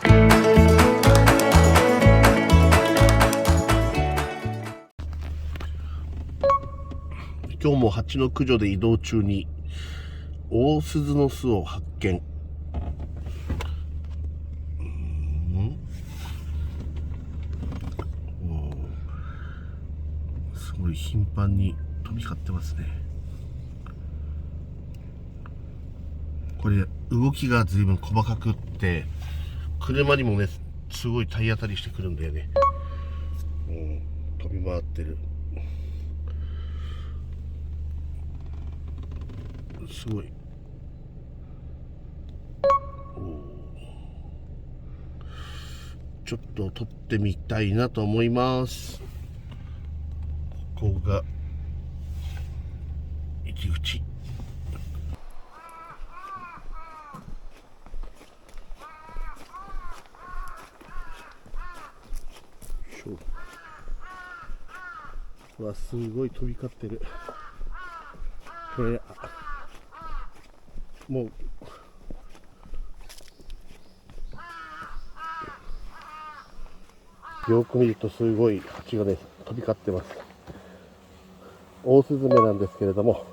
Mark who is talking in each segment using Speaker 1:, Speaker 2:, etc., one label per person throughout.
Speaker 1: 今日も蜂の駆除で移動中にオオスズの巣を発見。すごい頻繁に飛び交ってますね。これ動きが随分細かくって、車にもねすごい体当たりしてくるんだよね。飛び回ってる。すごい。ちょっと撮ってみたいなと思います。ここが入り口。うわ、すごい飛び交ってる。これもうよく見るとすごい蜂がね飛び交ってます。オオスズメなんですけれども、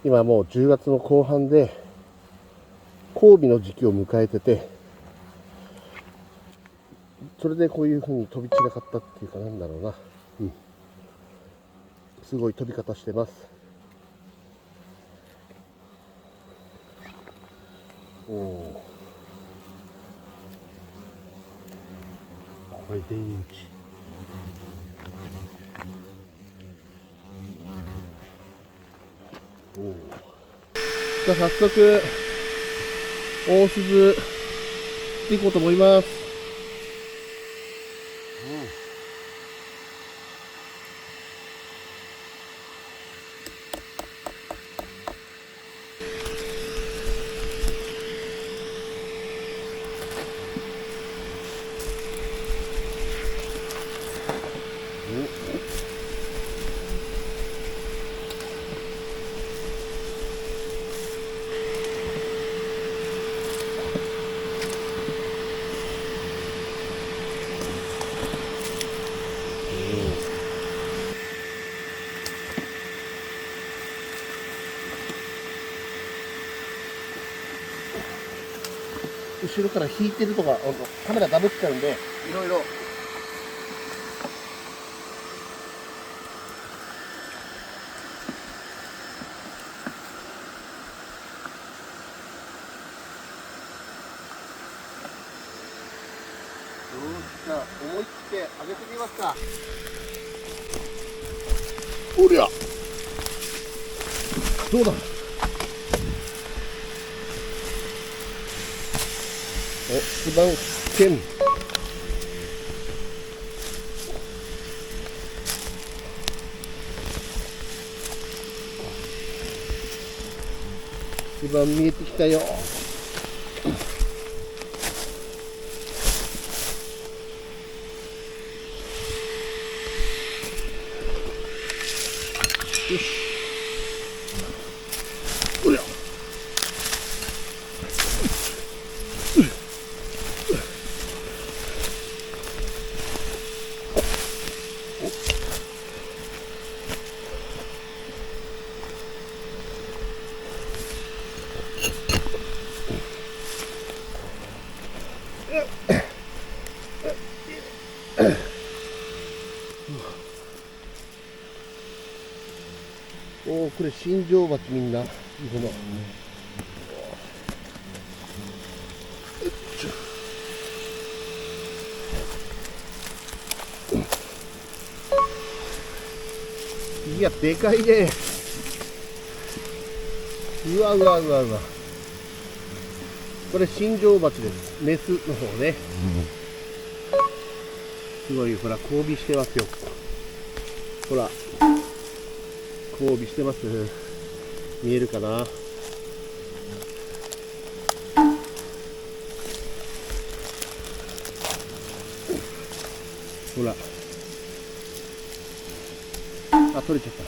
Speaker 1: 今もう10月の後半で交尾の時期を迎えてて、それでこういう風に飛び散らかったっていうか、なんだろうな、すごい飛び方してます。これ出入り口。じゃあ早速オオスズ行こうと思います。後ろから引いてるとかカメラダブっちゃうんで、いろいろじゃあ思い切って上げてみますか。おりゃ、どうだ。一番剣。一番見えてきたよ。よし。おりゃ。これ新庄鉢みんないるの。いや、でかいね。うわうわうわうわ。これ新庄鉢です。メスの方ね。すごい、ほら交尾してますよ。ほら交尾してます。見えるかな。ほら、あ、取れちゃった。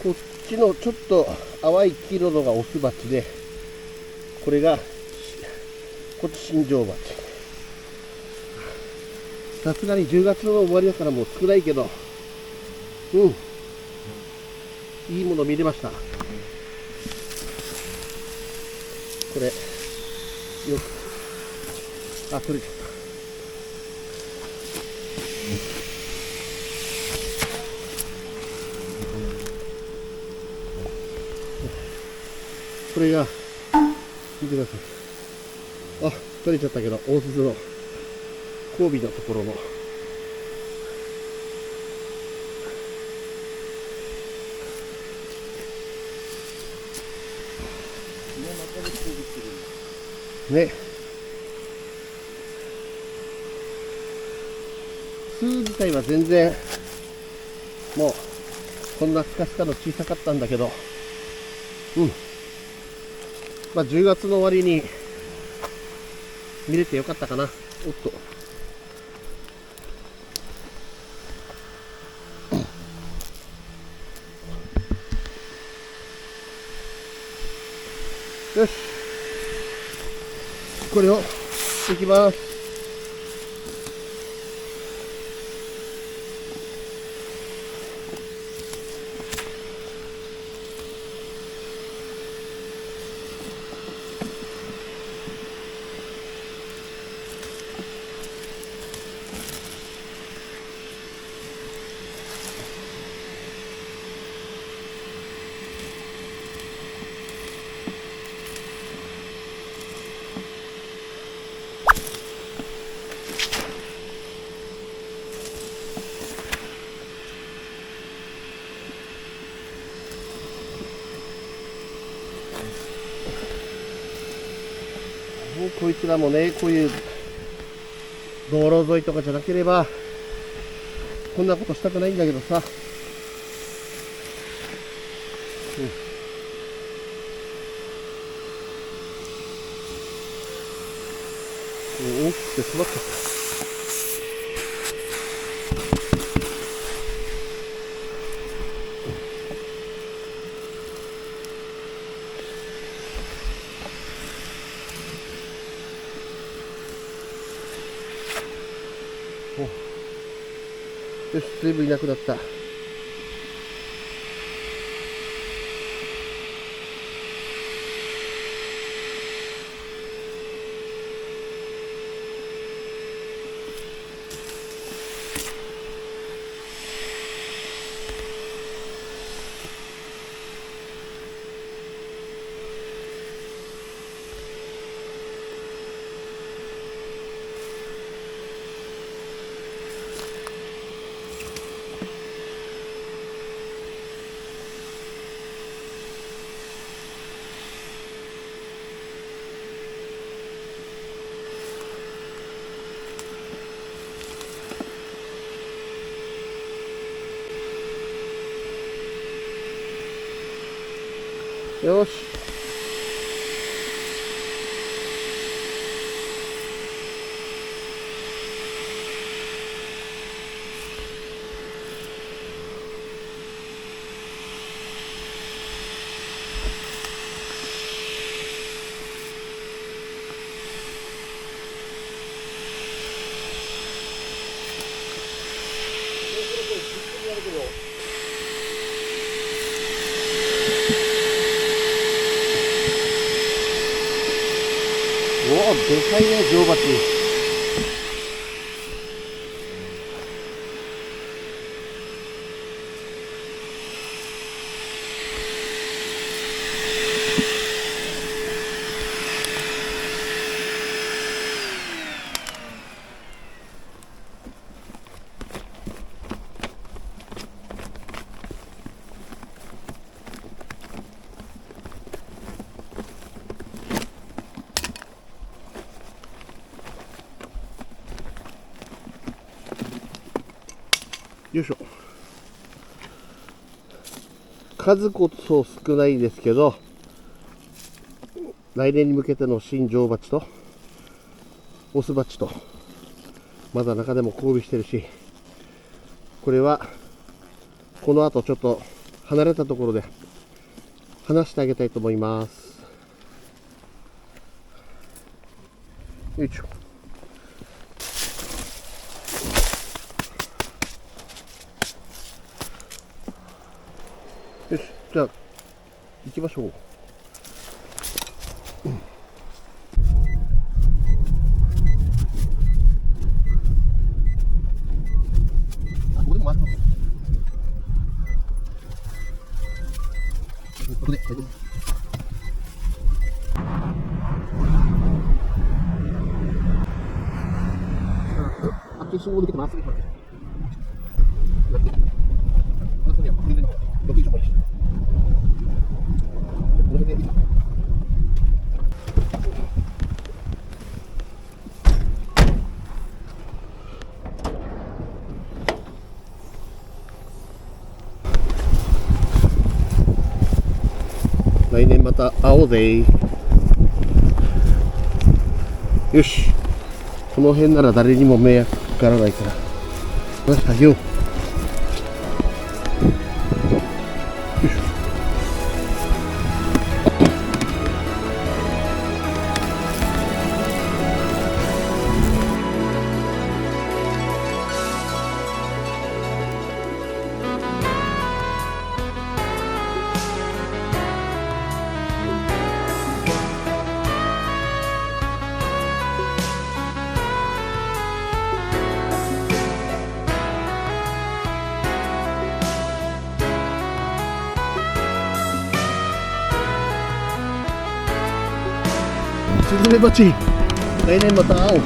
Speaker 1: こっちのちょっと淡い黄色のがオスバチで、これがこっち新庄バチ。さすがに10月の終わりだからもう少ないけど、いいもの見れました。これよく取れちゃった。これが見てください。取れちゃったけど、大鈴の交尾のところのね、巣自体は全然もうこんなスカスカの小さかったんだけど、10月の終わりに見れてよかったかな。おっと、よし、これをしていきます。こいつらもね、こういう道路沿いとかじゃなければこんなことしたくないんだけどさ、大きくて育っちゃった。よし、随分いなくなった。よし、おお、でかいね、女王蜂。よいしょ。数こそ少ないですけど、来年に向けての新女王蜂とオス蜂とまだ中でも交尾してるし、これはこの後ちょっと離れたところで離してあげたいと思います。よいしょ。よし、じゃあ行きましょう。ここでも回ってます。ここで、あっち信号抜けてまっすぐ行きます。6以上もいいし。この辺でいいか。来年また会おうぜ。よし、この辺なら誰にも迷惑かからないから話してあげよう。スズメバチ、来年また会おう。